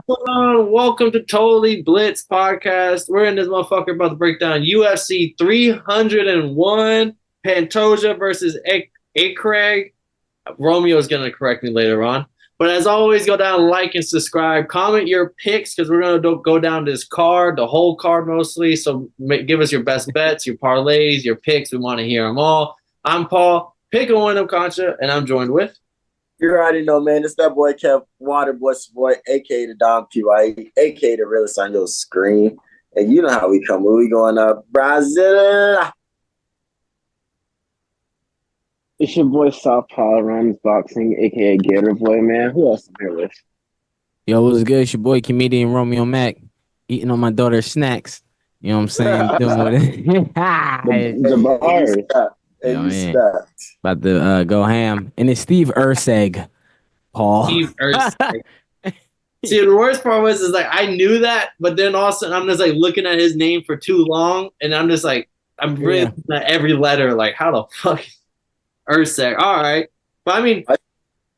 Welcome to Totally Blitz podcast. We're in this motherfucker about to break down UFC 301, Pantoja versus Erceg. Romeo is going to correct me later on. But as always, go down, like, and subscribe. Comment your picks because we're going to go down this card, the whole card mostly. So give us your best bets, your parlays, your picks. We want to hear them all. I'm Paul, pick a win of Concha, and I'm joined with. You already know, man. It's that boy Kev Waterboy, boy, a.k.a. the Don PYE, a.k.a. the realest on your screen. And you know how we come when we going up Brazil. It's your boy Southpaw Runs Boxing, a.k.a. Gator Boy, man. Who else am here with? Yo, what's good? It's your boy, comedian Romeo Mack, eating on my daughter's snacks. You know what I'm saying? Doing what The bars. About to go ham. And it's Steve Erceg, Paul. Steve Erceg. See, the worst part was like I knew that, but then all of a sudden I'm just like looking at his name for too long, and I'm just like I'm reading every letter like how the fuck Erceg. All right, but I mean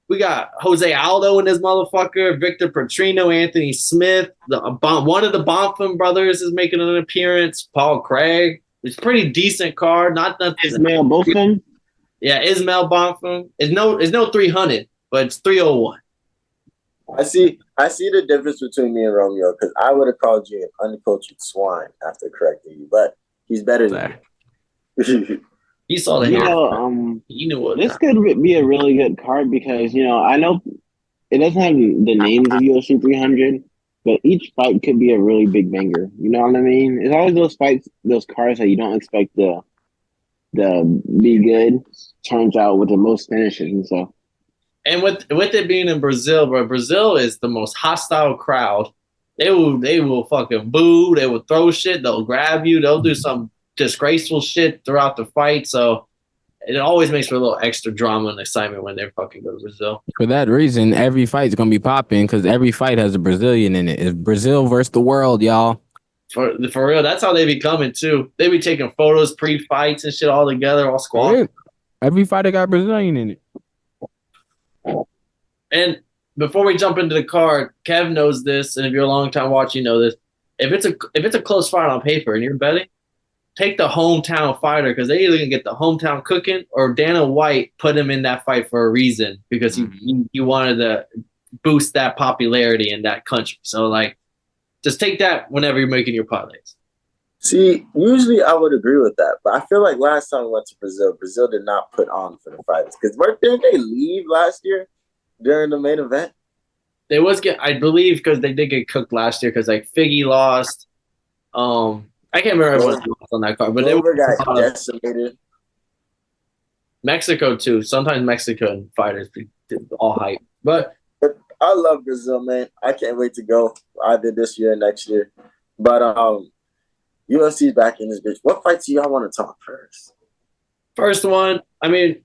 we got Jose Aldo in this motherfucker, Victor Petrino, Anthony Smith, one of the Bonfim brothers is making an appearance. Paul Craig. It's a pretty decent card. Not nothing. Ismail Bonfim? Yeah, Ismail Bonfim. It's no 300, but it's 301. I see the difference between me and Romeo because I would have called you an uncultured swine after correcting you, but he's better than you. You saw the hair. You knew what this could be a really good card because I know it doesn't have the names of UFC 300. But each fight could be a really big banger. You know what I mean? It's always those fights, those cards that you don't expect to be good turns out with the most finishes and stuff. And with it being in Brazil, bro, Brazil is the most hostile crowd. They will fucking boo. They will throw shit. They'll grab you. They'll do some disgraceful shit throughout the fight. So it always makes for a little extra drama and excitement when they fucking go to Brazil. For that reason, every fight's gonna be popping because every fight has a Brazilian in it. It's Brazil versus the world, y'all. For real, that's how they be coming too. They be taking photos pre-fights and shit all together, all squad. Yeah. Every fighter got Brazilian in it. And before we jump into the card, Kev knows this, and if you're a long time watcher, you know this. If it's a close fight on paper and you're betting, take the hometown fighter because they either gonna get the hometown cooking or Dana White put him in that fight for a reason because he wanted to boost that popularity in that country. So like, just take that whenever you're making your parlays. See, usually I would agree with that, but I feel like last time we went to Brazil did not put on for the fighters because didn't they leave last year during the main event? They I believe because they did get cooked last year because like Figgy lost. I can't remember everyone else on that card, but they got decimated. Mexico too. Sometimes Mexican fighters all hype, but I love Brazil, man. I can't wait to go either this year or next year. But UFC's back in this bitch. What fights do y'all want to talk first? First one, I mean,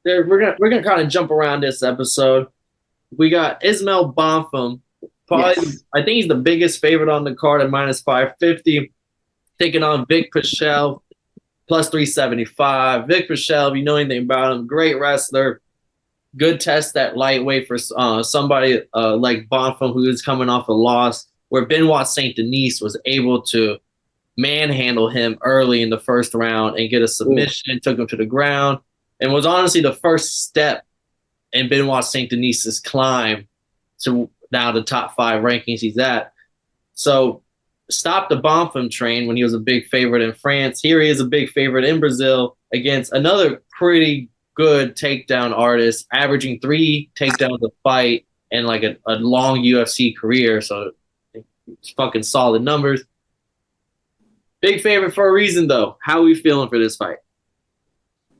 we're gonna kind of jump around this episode. We got Ismail Bonfim. Probably, yes. I think he's the biggest favorite on the card at -550. Taking on Vic Pichel, +375. Vic Pichel, if you know anything about him, great wrestler. Good test at lightweight for somebody like Bonfim who is coming off a loss, where Benoit Saint Denis was able to manhandle him early in the first round and get a submission, took him to the ground, and was honestly the first step in Benoit Saint Denis's climb to now the top 5 rankings he's at. So stopped the Bonfim train when he was a big favorite in France. Here he is a big favorite in Brazil against another pretty good takedown artist, averaging 3 takedowns a fight and like a long UFC career. So it's fucking solid numbers. Big favorite for a reason, though. How are we feeling for this fight?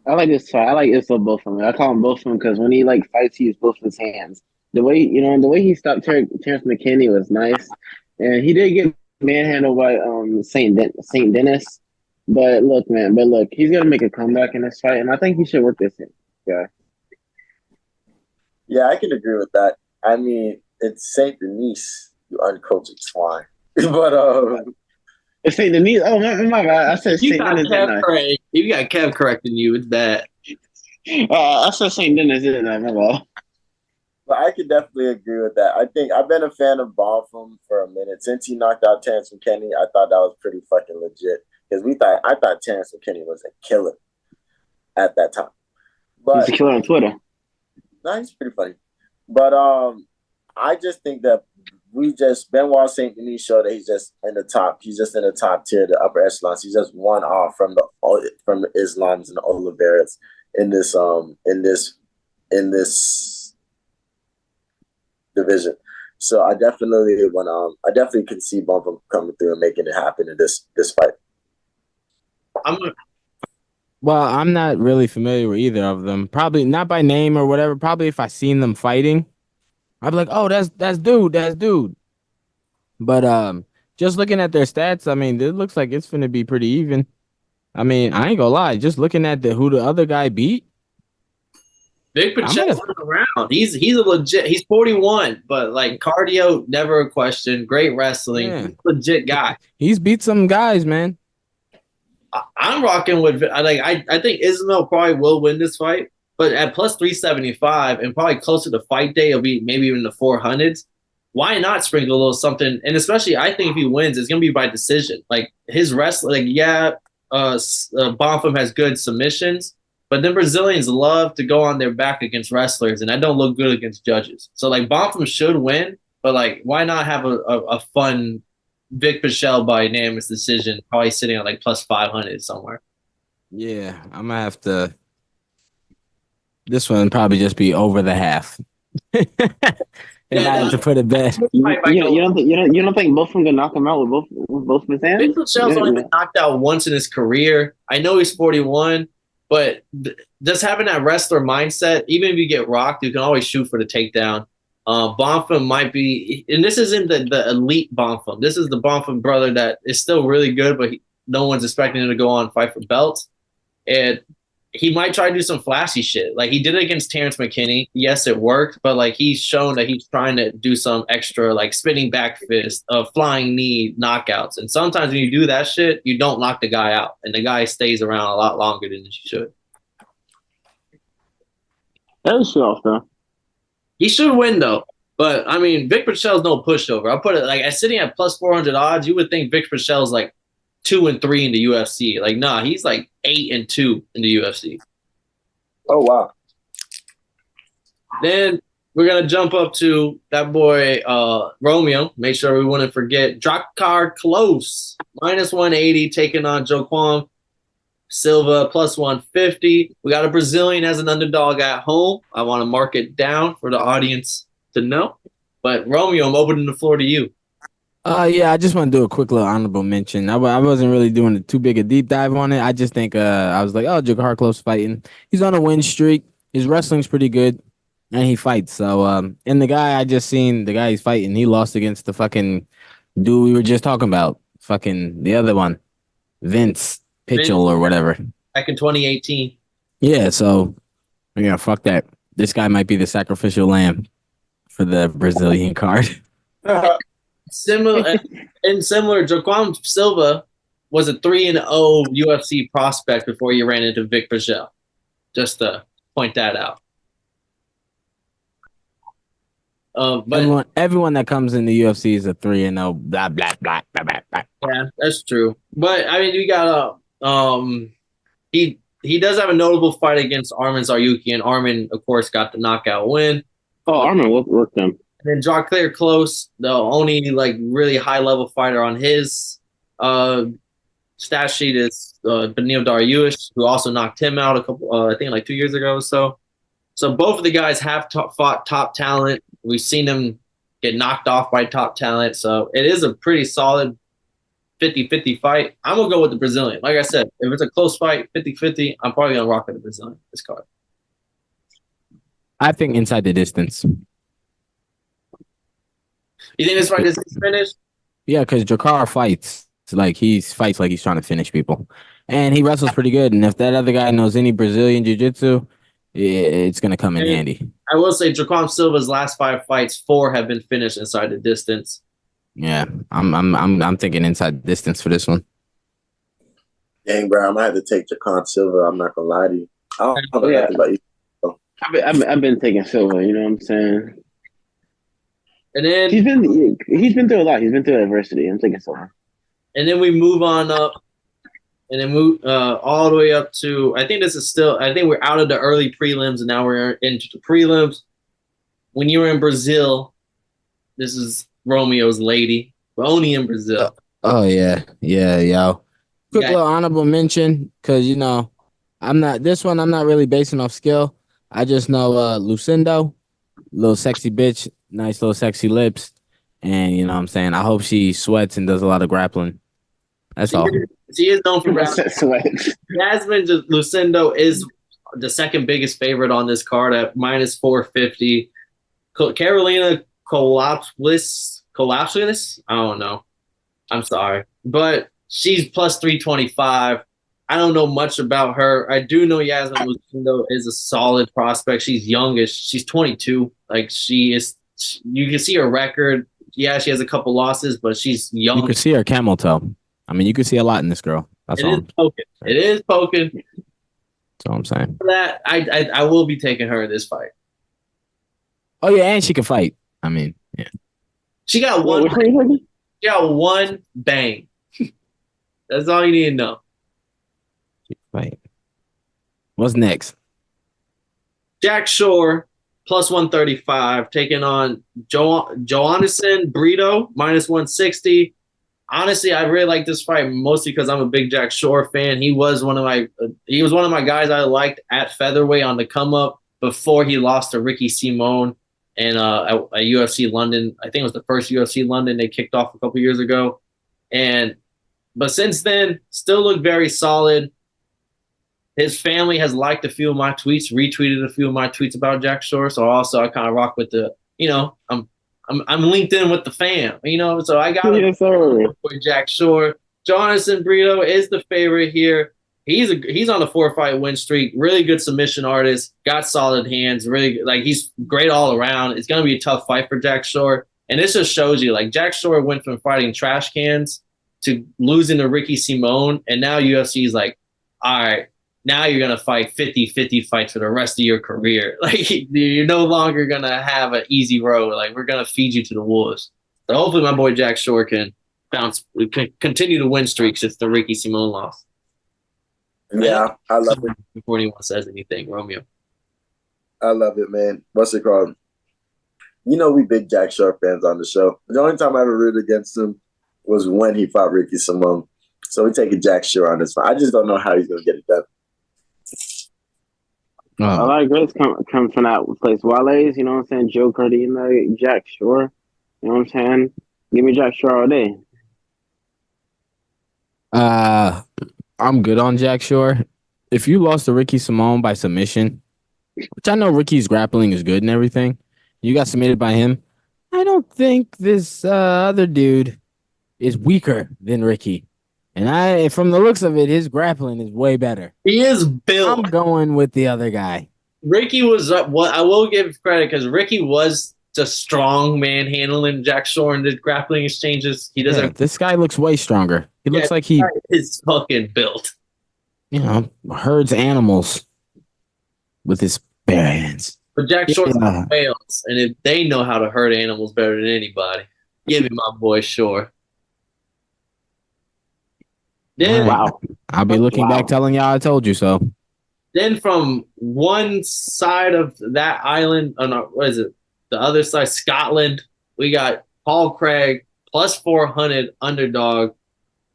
I like this fight. I like Ismail Bonfim. I call him Bonfim because when he fights, he uses both his hands. The way he stopped Terrence McKinney was nice, and he did get manhandled by Saint Denis. But look, man. He's gonna make a comeback in this fight, and I think he should work this guy. Yeah, I can agree with that. I mean, it's Saint Denis, you uncultured swine. But it's Saint Denis. Oh my bad. I said Saint Denis. You got Kev correcting you. It's bad. I said Saint Denis, didn't I? My bad. I could definitely agree with that. I think I've been a fan of Bonfim for a minute. Since he knocked out Terrence McKinney, I thought that was pretty fucking legit. Because I thought Terrence McKinney was a killer at that time. He's But a killer on Twitter. no, he's pretty funny. But I just think that Benoit Saint Denis showed that he's just in the top. He's just in the top tier, the upper echelons. He's just one off from the Islams and the Oliveras in this division. So I definitely can see Bumpum coming through and making it happen in this fight. Well, I'm not really familiar with either of them. Probably not by name or whatever. Probably if I seen them fighting, I'd be like, "Oh, that's dude." But just looking at their stats, I mean, it looks like it's gonna be pretty even. I mean, I ain't gonna lie. Just looking at who the other guy beat, Vic Pachel's around. He's a legit. He's 41, but like cardio, never a question. Great wrestling, yeah. legit guy. He's beat some guys, man. I'm rocking with. I think Ismail probably will win this fight, but at plus 375 and probably closer to fight day, it'll be maybe even the 400s. Why not sprinkle a little something? And especially, I think if he wins, it's gonna be by decision. Like his wrestling, Bonfim has good submissions, but then Brazilians love to go on their back against wrestlers, and that don't look good against judges. So like Bonfim should win, but like why not have a fun Vic Pichel by unanimous decision, probably sitting at like plus 500 somewhere. Yeah, I'm gonna have to. This one probably just be over the half. And I have to put it back. You don't think both of them can knock him out with both of his hands? Vic Pichel's only been knocked out once in his career. I know he's 41, but just having that wrestler mindset, even if you get rocked, you can always shoot for the takedown. Bonfim might be, and this isn't the elite Bonfim. This is the Bonfim brother that is still really good, but no one's expecting him to go on and fight for belts. And he might try to do some flashy shit. Like he did it against Terrence McKinney. Yes, it worked, but like he's shown that he's trying to do some extra like spinning back fist, flying knee knockouts. And sometimes when you do that shit, you don't knock the guy out, and the guy stays around a lot longer than he should. That was off though. He should win though. But I mean, Vic Pichel's no pushover. I'll put it like as sitting at plus 400 odds, you would think Vic Pichel's like 2-3 in the UFC. Like, nah, he's like 8-2 in the UFC. Oh wow. Then we're gonna jump up to that boy Romeo. Make sure we wouldn't forget Drakkar Close, minus 180, taking on Joaquim Silva, plus 150. We got a Brazilian as an underdog at home. I want to mark it down for the audience to know. But Romeo, I'm opening the floor to you. Yeah, I just want to do a quick little honorable mention. I wasn't really doing too big a deep dive on it. I just think I was like, oh, Drakkar Close fighting. He's on a win streak. His wrestling's pretty good, and he fights. So, and the guy I just seen, the guy he's fighting, he lost against the fucking dude we were just talking about. Fucking the other one, Vince Pitchell or whatever. Back in 2018. Yeah, so yeah, fuck that. This guy might be the sacrificial lamb for the Brazilian card. Similar, Joaquim Silva was a 3-0 UFC prospect before he ran into Vic Pichel. Just to point that out. But everyone that comes in the UFC is a 3-0. Blah blah blah blah blah blah. Yeah, that's true. But I mean, we got he does have a notable fight against Arman Zaryuki, and Arman, of course, got the knockout win. Oh, Arman worked him. And then Drakkar Close, the only like really high level fighter on his stat sheet is Benil Dariush, who also knocked him out a couple, I think like 2 years ago or so. So both of the guys have fought top talent. We've seen them get knocked off by top talent. So it is a pretty solid 50-50 fight. I'm going to go with the Brazilian. Like I said, if it's a close fight, 50-50, I'm probably going to rock with the Brazilian this card. I think inside the distance. You think this fight is finished? Yeah, because Drakkar fights. Like he's trying to finish people. And he wrestles pretty good. And if that other guy knows any Brazilian jiu-jitsu, it's going to come in handy. I will say Joaquim Silva's last 5 fights, 4 have been finished inside the distance. Yeah, I'm thinking inside distance for this one. Dang, bro, I might have to take Joaquim Silva. I'm not gonna lie to you. I don't know nothing about you. I've been taking Silva. You know what I'm saying? And then he's been through a lot. He's been through adversity. I'm taking so long. And then we move on up, and then move all the way up to. I think we're out of the early prelims, and now we're into the prelims. When you were in Brazil, this is Romeo's lady, but only in Brazil. Oh yeah, yo. Quick little honorable mention, because I'm not really basing off skill. I just know Lucindo, little sexy bitch, nice little sexy lips, and you know what I'm saying. I hope she sweats and does a lot of grappling. That's all. She is known for grappling. Jasmine Lucindo is the second biggest favorite on this card at minus 450. Carolina Collapslis, I don't know. I'm sorry, but she's plus 325. I don't know much about her. I do know Yasmin Lucindo is a solid prospect. She's youngish. She's 22. Like she is. You can see her record. Yeah, she has a couple losses, but she's young. You can see her camel toe. I mean, you can see a lot in this girl. That's all. It is poking. That's all I'm saying. For that, I will be taking her in this fight. Oh yeah, and she can fight. I mean, yeah. She got one. She got one bang. That's all you need to know. Right. What's next? Jack Shore plus 135 taking on Joannison Brito minus 160. Honestly, I really like this fight mostly because I'm a big Jack Shore fan. He was one of my guys I liked at featherweight on the come up before he lost to Ricky Simon and at UFC London. I think it was the first UFC London they kicked off a couple years ago. But since then, still look very solid. His family has liked a few of my tweets, retweeted a few of my tweets about Jack Shore. So also I kind of rock with the, I'm linked in with the fam, so I got with Jack Shore. Joannison Brito is the favorite here. He's on a 4-fight win streak. Really good submission artist. Got solid hands. Really he's great all around. It's gonna be a tough fight for Jack Shore. And this just shows you Jack Shore went from fighting trash cans to losing to Ricky Simon, and now UFC is like, all right, now you're going to fight 50-50 fights for the rest of your career. You're no longer going to have an easy road. We're going to feed you to the wolves. So hopefully my boy Jack Shore can continue to win streaks since the Ricky Simon loss. Yeah, I love it. Before anyone says anything, Romeo. I love it, man. What's it called? We big Jack Shore fans on the show. The only time I ever rooted against him was when he fought Ricky Simon. So we're taking Jack Shore on this fight. I just don't know how he's going to get it done. A lot of greats come from that place. Wale's, you know what I'm saying? Joe Cardina, Jack Shore. You know what I'm saying? Give me Jack Shore all day. I'm good on Jack Shore. If you lost to Ricky Simon by submission, which I know Ricky's grappling is good and everything, you got submitted by him. I don't think this other dude is weaker than Ricky. And from the looks of it, his grappling is way better. He is built. I'm going with the other guy. Ricky was what I will give credit because Ricky was just strong man handling Jack Shore in the grappling exchanges. He doesn't. Yeah, this guy looks way stronger. He looks like he is fucking built. Herds animals with his bare hands. But Jack Shore fails, and if they know how to herd animals better than anybody, give me my boy Shore. Then, wow. I'll be looking back telling y'all I told you so. Then from one side of that island, what is it? The other side, Scotland, we got Paul Craig plus 400 underdog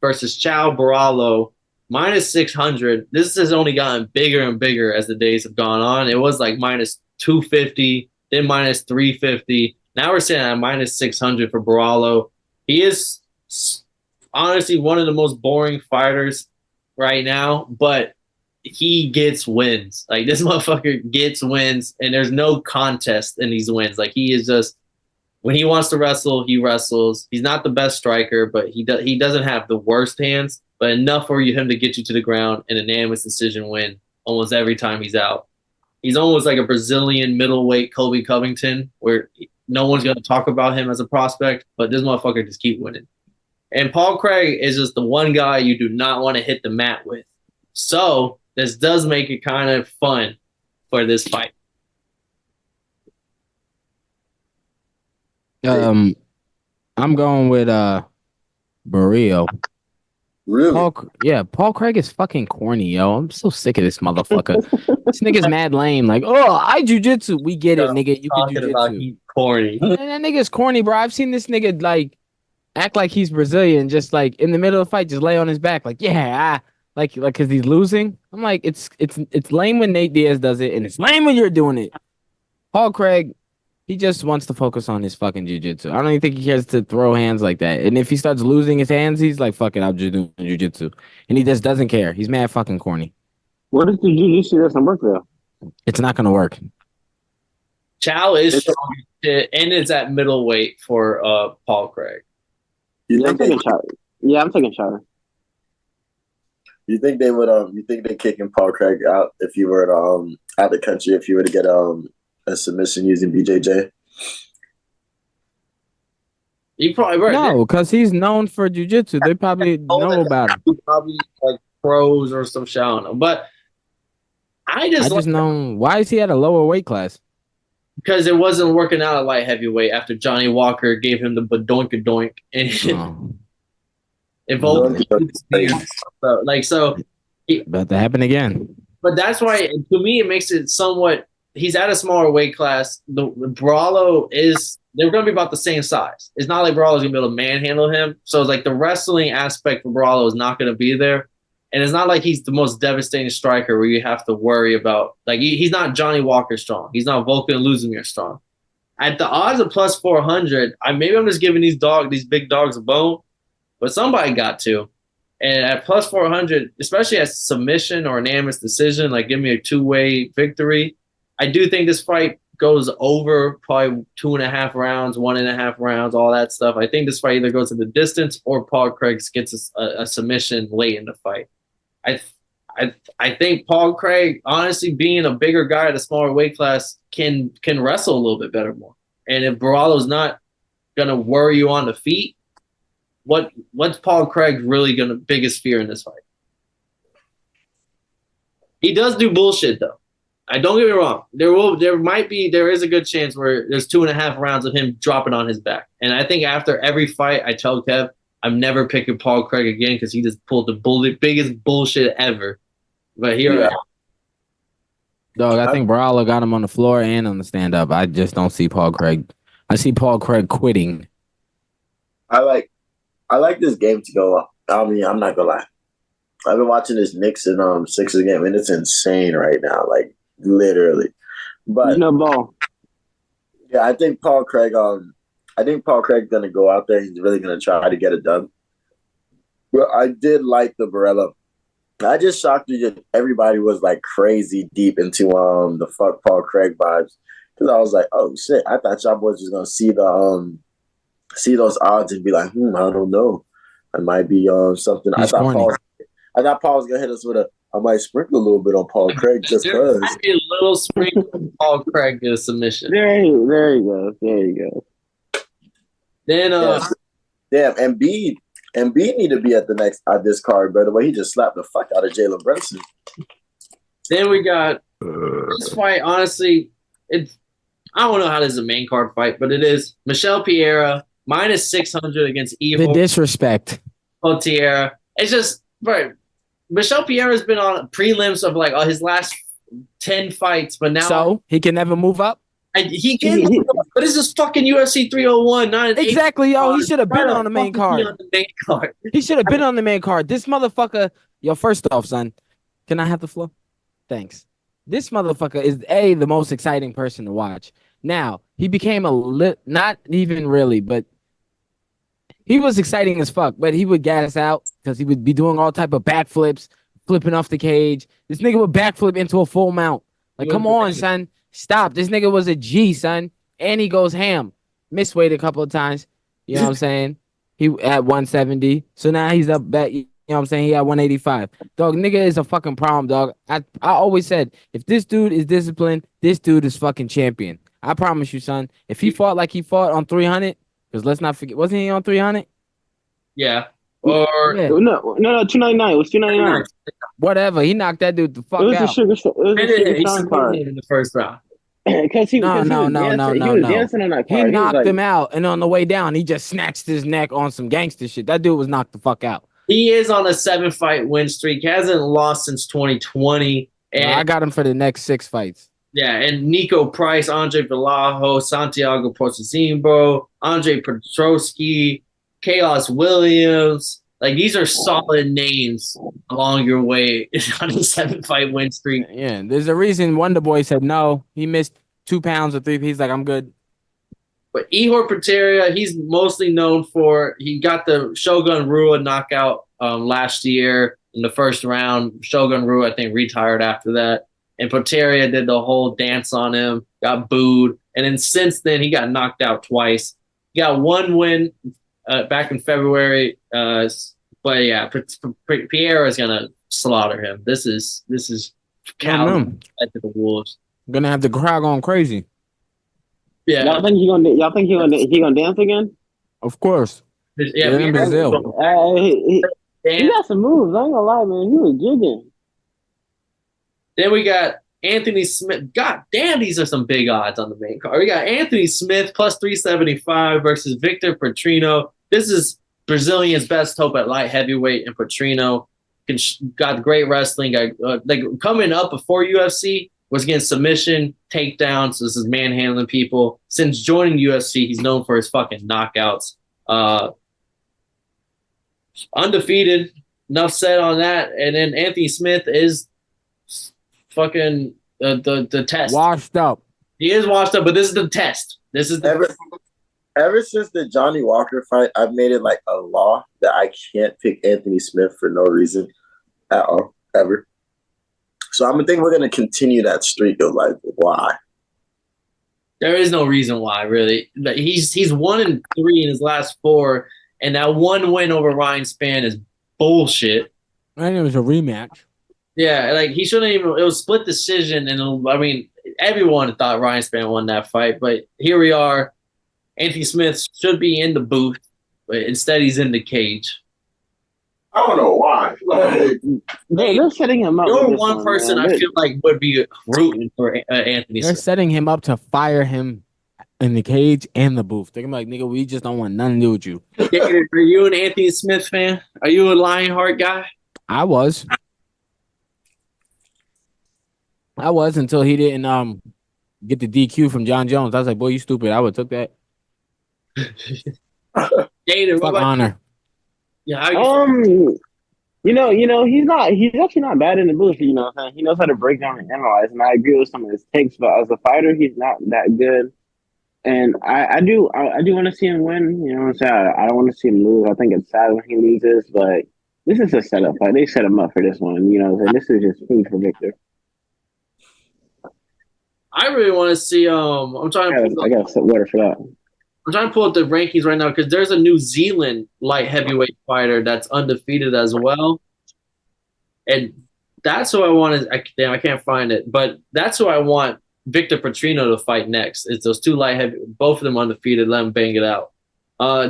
versus Chow Barallo minus 600. This has only gotten bigger and bigger as the days have gone on. It was minus 250, then minus 350. Now we're sitting at minus 600 for Barallo. He is honestly one of the most boring fighters right now, but he gets wins. This motherfucker gets wins, and there's no contest in these wins. He is just, when he wants to wrestle, he wrestles. He's not the best striker, but he doesn't have the worst hands, but enough for him to get you to the ground and an unanimous decision win almost every time he's out. He's almost like a Brazilian middleweight Colby Covington, where no one's going to talk about him as a prospect, but this motherfucker just keep winning. And Paul Craig is just the one guy you do not want to hit the mat with. So this does make it kind of fun for this fight. I'm going with Barrio. Really? Paul Craig is fucking corny, yo. I'm so sick of this motherfucker. This nigga's mad lame. Like, oh, I jujitsu. We get it, Yo, nigga. You can talking about jujitsu. he's corny. And that nigga's corny, bro. I've seen this nigga like act like he's Brazilian, just like in the middle of the fight, just lay on his back, like like because he's losing. I'm like, it's lame when Nate Diaz does it, and it's lame when you're doing it. Paul Craig, he just wants to focus on his fucking jujitsu. I don't even think he cares to throw hands like that. And if he starts losing his hands, he's like, fuck it, I'll just do jujitsu. And he just doesn't care. He's mad fucking corny. What if the jiu-jitsu doesn't work though? It's not gonna work. Chow is strong as shit, and it's at middleweight for Paul Craig. You I'm think they? taking Char. Yeah, I'm taking Char. You think they would? You think they kicking Paul Craig out if you were to, out of the country if you were to get a submission using BJJ? You probably right. No, because he's known for jujitsu. They probably know about him. Probably like pros or some shit. I don't know, but I just know why is he at a lower weight class? because it wasn't working out at light heavyweight after Johnny Walker gave him the badoink and Oh, about to happen again. But that's why to me it makes it somewhat. He's at a smaller weight class. The Brawlo they're going to be about the same size. It's not like Brawlo's going to be able to manhandle him. So it's like the wrestling aspect for Brawlo is not going to be there. And it's not like he's the most devastating striker where you have to worry about, like, he's not Johnny Walker strong. He's not Volkan Luzimir strong. At the odds of plus 400, maybe I'm just giving these big dogs a bone, but somebody got to. And at plus 400, especially at submission or unanimous decision, like give me a two-way victory, I do think this fight goes over probably 2.5 rounds, 1.5 rounds, all that stuff. I think this fight either goes to the distance or Paul Craig gets a submission late in the fight. I think Paul Craig, honestly, being a bigger guy at a smaller weight class, can wrestle a little bit better more. And if Baralo's not gonna worry you on the feet, what's Paul Craig really biggest fear in this fight? He does do bullshit though. Don't get me wrong. There is a good chance where there's 2.5 rounds of him dropping on his back. And I think after every fight, I tell Kev, I'm never picking Paul Craig again because he just pulled the biggest bullshit ever. But here, Dog, I think Brawler got him on the floor and on the stand up. I just don't see Paul Craig. I see Paul Craig quitting. I like this game to go up. I mean, I'm not gonna lie. I've been watching this Knicks and Sixers game, and it's insane right now. Like literally. But ball. Yeah, I think Paul Craig's gonna go out there. He's really gonna try to get it done. But I did like the Barella. I just shocked that everybody was like crazy deep into the fuck Paul Craig vibes, because I was like, oh shit, I thought y'all boys was gonna see those odds and be like, I don't know, I might be something. I thought Paul was gonna hit us with I might sprinkle a little bit on Paul Craig just because. Might be a little sprinkle on Paul Craig to submission. There you go. Then damn, Embiid need to be at this card, by the way. He just slapped the fuck out of Jalen Brunson. Then we got this fight. Honestly, I don't know how this is a main card fight, but it is Michelle Piera minus 600 against Evil. The disrespect. Tierra. It's just right. Michelle Piera's been on prelims of like his last 10 fights, but now so he can never move up. He can, but it's just fucking UFC 301. Not exactly, yo. He should have been on the main card. He should have been on the main card. This motherfucker. Yo, first off, son, can I have the floor? Thanks. This motherfucker is the most exciting person to watch. Now he became not even really, but he was exciting as fuck. But he would gas out because he would be doing all type of backflips, flipping off the cage. This nigga would backflip into a full mount. Like, come on, son. Stop. This nigga was a G, son. And he goes ham. Missed weight a couple of times. You know what I'm saying? He at 170. So now he's up back. You know what I'm saying? He at 185. Dog, nigga is a fucking problem, dog. I always said, if this dude is disciplined, this dude is fucking champion. I promise you, son. If he fought like he fought on 300, because let's not forget, wasn't he on 300? Yeah. Or no, 299. It was 299. Whatever. He knocked that dude the fuck out. It was a sugar in the first round. Because he No, was no, no, no, dancing. He no, was no. dancing on that He card. He was knocked like, him out, and on the way down, he just snatched his neck on some gangster shit. That dude was knocked the fuck out. He is on a 7-fight win streak. He hasn't lost since 2020. I And got him for the next 6 fights. yeah, and Nico Price, Andre Vallejo, Santiago Pochettino, Andre Petrosky, Chaos Williams. Like, these are solid names along your way on a 7-fight win streak. Yeah, there's a reason Wonder Boy said no. He missed 2 pounds or 3. He's like, I'm good. But Ihor Peteria, he's mostly known for he got the Shogun Rua knockout last year in the first round. Shogun Rua, I think, retired after that. And Peteria did the whole dance on him, got booed. And then since then, he got knocked out twice. He got one win back in February. But yeah, Pierre is going to slaughter him. This is cow to the wolves. Gonna have the crowd going crazy. Yeah. y'all think he gonna dance again? Of course. Yeah, They're in Brazil. He got some moves. I ain't gonna lie, man. He was jigging. Then we got Anthony Smith. God damn, these are some big odds on the main card. We got Anthony Smith plus 375 versus Victor Petrino. This is Brazilian's best hope at light heavyweight, and Petrino got great wrestling. Like coming up before UFC was getting submission, takedowns. So this is manhandling people. Since joining UFC, he's known for his fucking knockouts. Undefeated. Enough said on that. And then Anthony Smith is fucking the test. Washed up. He is washed up, but this is the test. This is ever since the Johnny Walker fight, I've made it like a law that I can't pick Anthony Smith for no reason at all, ever. So I'm think we're gonna continue that streak of like why. There is no reason why, really. He's 1-3 in his last 4, and that one win over Ryan Spann is bullshit. And it was a rematch. Yeah, like he shouldn't even. It was split decision, and I mean, everyone thought Ryan Spann won that fight, but here we are. Anthony Smith should be in the booth, but instead he's in the cage. I don't know why. They're setting him up. You're one person man. I feel like would be rooting for Anthony They're Smith. setting him up to fire him in the cage and the booth. They're gonna be like, nigga, we just don't want nothing to do with you. Are you an Anthony Smith fan? Are you a Lionheart guy? I was until he didn't get the DQ from John Jones. I was like, boy, you stupid. I would have took that. Gator, fuck honor. Yeah, he's actually not bad in the booth, you know what I'm saying? He knows how to break down and analyze, and I agree with some of his takes, but as a fighter, he's not that good. And I do want to see him win, you know what I'm saying? I don't want to see him lose. I think it's sad when he loses, but this is a setup fight. They set him up for this one, you know, and this is just food for Victor. I really want to see I got some water for that. I'm trying to pull up the rankings right now because there's a New Zealand light heavyweight fighter that's undefeated as well. And that's who I want to – I can't find it. But that's who I want Victor Petrino to fight next. It's those two light heavy – both of them undefeated. Let them bang it out.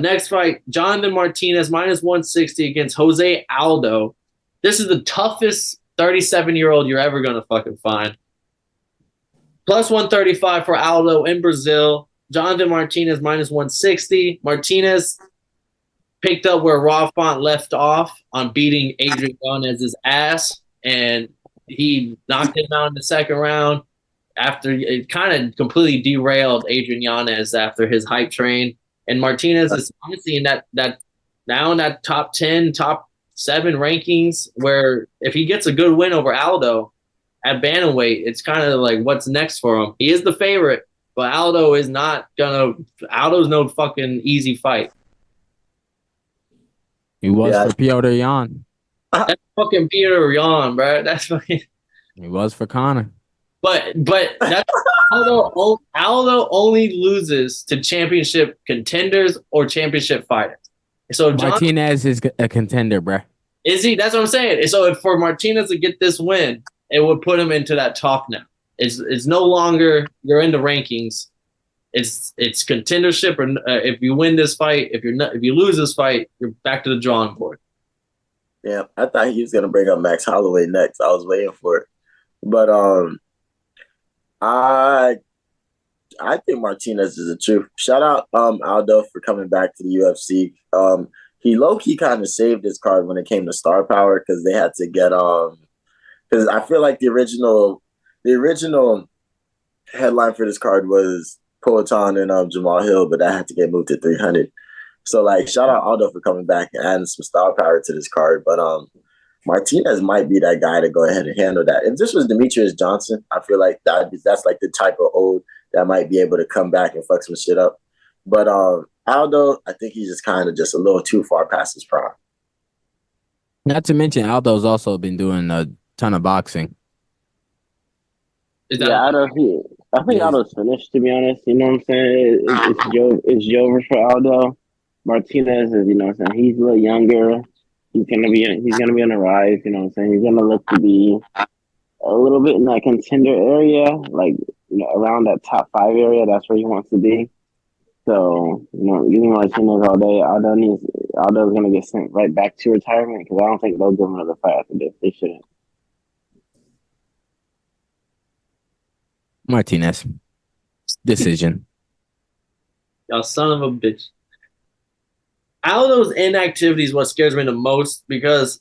Next fight, Jonathan Martinez, minus 160 against Jose Aldo. This is the toughest 37-year-old you're ever going to fucking find. Plus 135 for Aldo in Brazil. Jonathan Martinez minus 160. Martinez picked up where Rob Font left off on beating Adrian Yanez's ass, and he knocked him out in the second round after it kind of completely derailed Adrian Yanez after his hype train. And Martinez is honestly in that now in that top 10, top 7 rankings where if he gets a good win over Aldo at bantamweight, it's kind of like what's next for him. He is the favorite. But Aldo is not gonna. Aldo's no fucking easy fight. He was for Piotr Jan. That's fucking Peter Yan, bro. That's fucking. He was for Connor. But that's Aldo only loses to championship contenders or championship fighters. So Martinez is a contender, bro. Is he? That's what I'm saying. So if for Martinez to get this win, it would put him into that talk now. It's no longer you're in the rankings. It's contendership, or if you win this fight, if you lose this fight, you're back to the drawing board. Yeah, I thought he was gonna bring up Max Holloway next. I was waiting for it, but I I think Martinez is the truth. Shout out Aldo for coming back to the UFC. He low key kind of saved his card when it came to star power because they had to get because I feel like the original headline for this card was Poatan and Jamal Hill, but that had to get moved to 300. So like shout out Aldo for coming back and adding some star power to this card, but Martinez might be that guy to go ahead and handle that. If this was Demetrius Johnson, I feel like that's like the type of old that might be able to come back and fuck some shit up. But Aldo, I think he's just kind of just a little too far past his prime. Not to mention, Aldo's also been doing a ton of boxing. I think Aldo's finished, to be honest. You know what I'm saying? It's over for Aldo. Martinez is, you know what I'm saying, he's a little younger. He's gonna be on the rise, you know what I'm saying? He's gonna look to be a little bit in that contender area, like around that top 5 area. That's where he wants to be. So, giving Martinez all day, Aldo's gonna get sent right back to retirement because I don't think they'll give him another fight after this. They shouldn't. Martinez. Decision. Y'all son of a bitch. Aldo's inactivity is what scares me the most because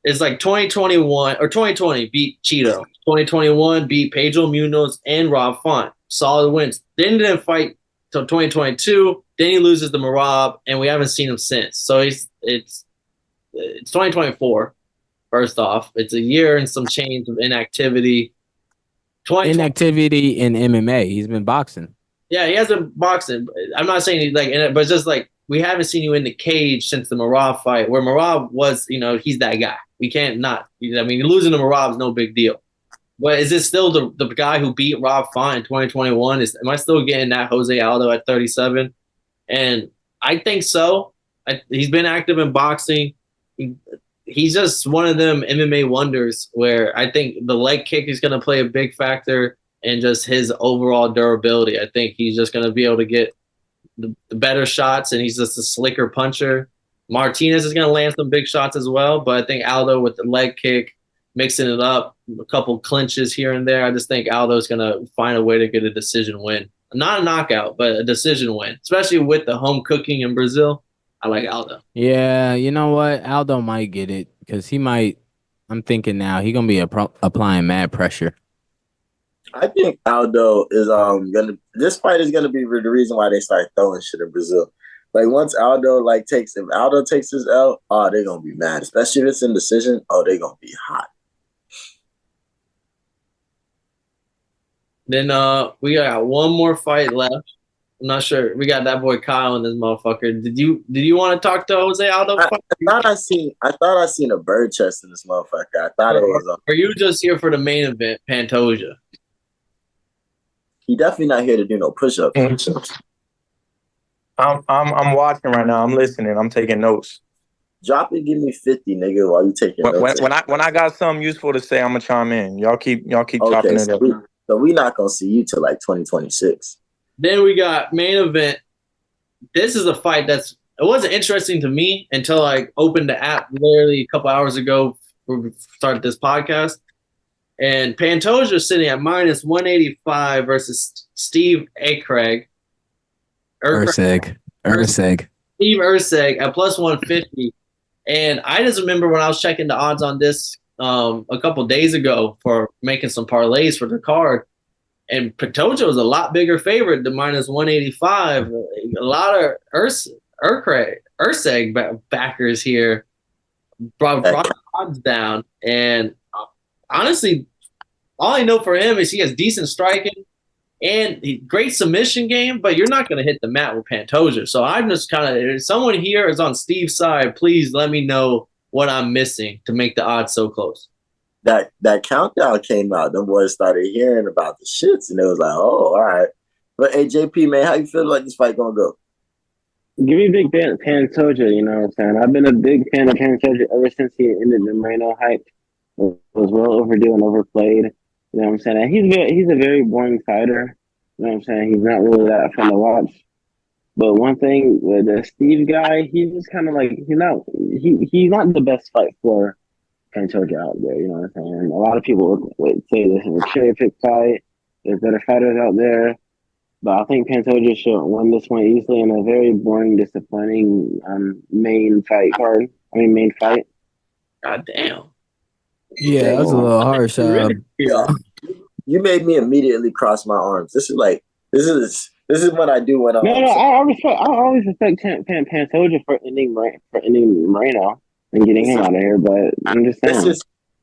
it's like 2021 or 2020 beat Cheeto. 2021 beat Pedro Munoz and Rob Font. Solid wins. Then didn't fight till 2022. Then he loses to Marab, and we haven't seen him since. So it's 2024. First off, it's a year and some change of inactivity. Inactivity in MMA. He's been boxing. Yeah, he hasn't been boxing. I'm not saying he's like in it, but it's just like we haven't seen you in the cage since the Marab fight, where Marab was, he's that guy. We can't not. I mean, losing to Marab is no big deal. But is it still the guy who beat Rob Font in 2021? Am I still getting that Jose Aldo at 37? And I think so. He's been active in boxing. He's just one of them MMA wonders where I think the leg kick is going to play a big factor in just his overall durability. I think he's just going to be able to get the better shots, and he's just a slicker puncher. Martinez is going to land some big shots as well, but I think Aldo with the leg kick, mixing it up, a couple clinches here and there, I just think Aldo's going to find a way to get a decision win. Not a knockout, but a decision win, especially with the home cooking in Brazil. I like Aldo. Yeah, you know what? Aldo might get it because he might. I'm thinking now he's going to be applying mad pressure. I think Aldo is this fight is gonna be the reason why they start throwing shit in Brazil. Like once Aldo takes his L, oh, they're gonna be mad. Especially if it's in decision, oh, they're gonna be hot. Then we got one more fight left. I'm not sure. We got that boy Kyle in this motherfucker. Did you want to talk to Jose Aldo? I thought I seen a bird chest in this motherfucker. I thought it was. Are you just here for the main event, Pantoja? He definitely not here to do no push-ups. I'm watching right now. I'm listening. I'm taking notes. Drop it, give me 50, nigga, while you taking notes. When I got something useful to say, I'm gonna chime in. Y'all keep chopping it up. So we not gonna see you till like 2026. Then we got main event. This is a fight it wasn't interesting to me until I opened the app literally a couple hours ago when we started this podcast. And Pantoja is sitting at minus 185 versus Steve Erceg. Erceg. Steve Erceg at plus 150. And I just remember when I was checking the odds on this a couple days ago for making some parlays for the card. And Pantoja was a lot bigger favorite than minus 185. A lot of Erceg backers here brought the odds down. And honestly, all I know for him is he has decent striking and great submission game, but you're not going to hit the mat with Pantoja. So I'm just if someone here is on Steve's side, please let me know what I'm missing to make the odds so close. That countdown came out. Them boys started hearing about the shits, and it was like, oh, all right. But hey, JP, man, how you feel like this fight going to go? Give me big Pantoja, you know what I'm saying? I've been a big fan of Pantoja ever since he ended the Moreno hype. It was well overdue and overplayed. You know what I'm saying? And he's a very boring fighter. You know what I'm saying? He's not really that fun to watch. But one thing with the Steve guy, he's just kind of like he's not the best fight for Pantoja out there. You know what I'm saying? A lot of people would say this is a cherry pick fight. There's better fighters out there. But I think Pantoja should win this one easily in a very boring, disappointing main fight card. I mean, main fight. God damn. Yeah, that's a little harsh. Yeah. You made me immediately cross my arms. This is what I do when No, I always respect Pantoja for ending Moreno and getting him out of here. But I'm just saying.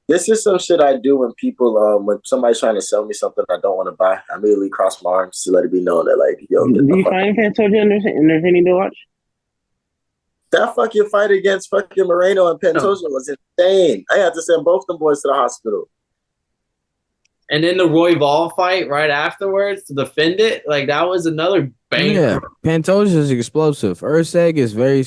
This is some shit I do when people when somebody's trying to sell me something I don't want to buy. I immediately cross my arms to let it be known that like, yo. Do you find Pantoja entertaining to watch? That fucking fight against fucking Moreno and Pantoja was insane. I had to send both them boys to the hospital. And then the Royval fight right afterwards to defend it, like that was another banger. Yeah, Pantoja is explosive. Erceg is very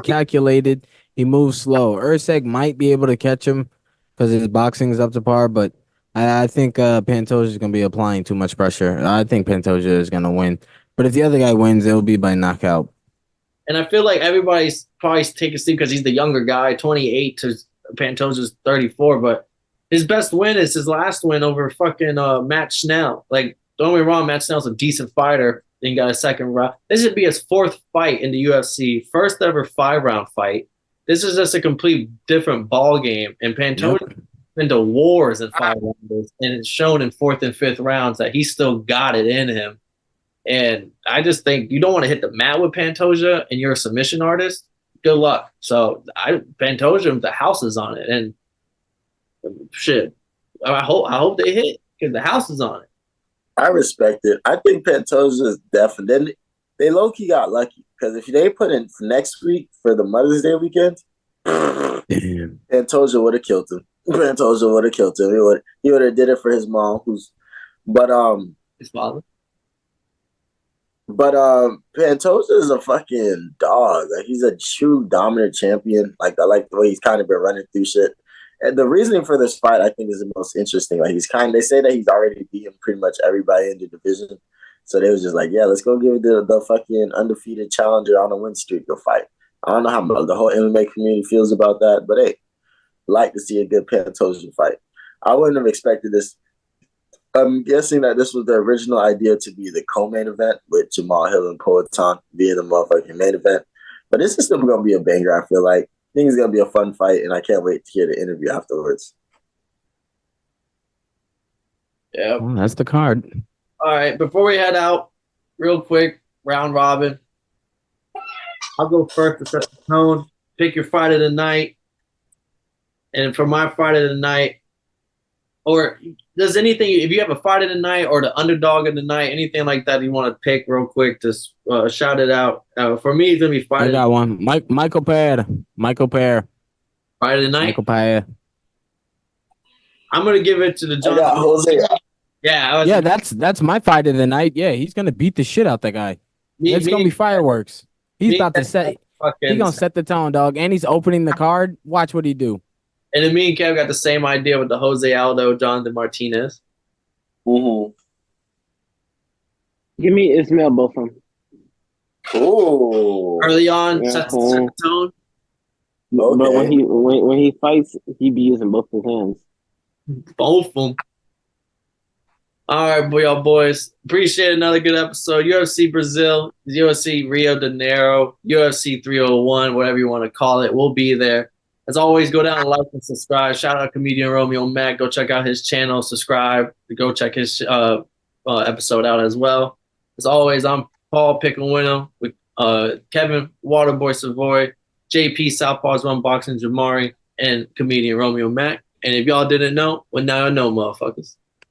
calculated. He moves slow. Erceg might be able to catch him because his boxing is up to par, but I think Pantoja is going to be applying too much pressure. I think Pantoja is going to win. But if the other guy wins, it'll be by knockout. And I feel like everybody's probably taking Steve because he's the younger guy, 28 to Pantoja's 34, but his best win is his last win over fucking Matt Schnell. Like, don't get me wrong, Matt Schnell's a decent fighter. Then he got a second round. This should be his fourth fight in the UFC, first ever 5-round fight. This is just a complete different ball game. And Pantoja into wars in 5 rounds, and it's shown in 4th and 5th rounds that he still got it in him. And I just think you don't want to hit the mat with Pantoja, and you're a submission artist. Good luck. So Pantoja, the house is on it, and shit. I hope they hit because the house is on it. I respect it. I think Pantoja is definitely. They low key got lucky because if they put in for next week for the Mother's Day weekend, Pantoja would have killed him. Pantoja would have killed him. He would have did it for his mom, His father. But Pantoja is a fucking dog. Like he's a true dominant champion. Like I like the way he's kind of been running through shit. And the reasoning for this fight, I think, is the most interesting. Like they say that he's already beaten pretty much everybody in the division. So they was just like, yeah, let's go give the fucking undefeated challenger on a win streak a fight. I don't know how the whole MMA community feels about that, but hey, like to see a good Pantoja fight. I wouldn't have expected this. I'm guessing that this was the original idea to be the co-main event with Jamal Hill and Poatan being the motherfucking main event. But this is still going to be a banger, I feel like. I think it's going to be a fun fight, and I can't wait to hear the interview afterwards. Yeah. Well, that's the card. All right, before we head out, real quick, round robin. I'll go first to set the tone. Pick your fight of the night. And for my fight of the night, or does anything, if you have a fight of the night or the underdog of the night, anything like that you want to pick real quick, just shout it out. For me, it's going to be fight I got one. Michael Pereira. Fight of the night? Michael Pereira. I'm going to give it to the John. Jose. Yeah, that's my fight of the night. Yeah, he's gonna beat the shit out that guy. It's gonna be fireworks. He's about to set. He's gonna set the tone, dog. And he's opening the card. Watch what he do. And then me and Kev got the same idea with the Jose Aldo, Jonathan Martinez. Mm-hmm. Give me Ismail Botham. Ooh. Early on, set the tone. Okay. But when he fights, he be using both his hands. Both of them. All right, y'all boys. Appreciate another good episode. UFC Brazil, UFC Rio de Janeiro, UFC 301, whatever you want to call it. We'll be there. As always, go down and like and subscribe. Shout out comedian Romeo Mack. Go check out his channel. Subscribe. Go check his episode out as well. As always, I'm Paul Pickle-Winner with Kevin Waterboy Savoy, JP Southpaws Run Boxing Jamari, and comedian Romeo Mack. And if y'all didn't know, well, now I know, motherfuckers.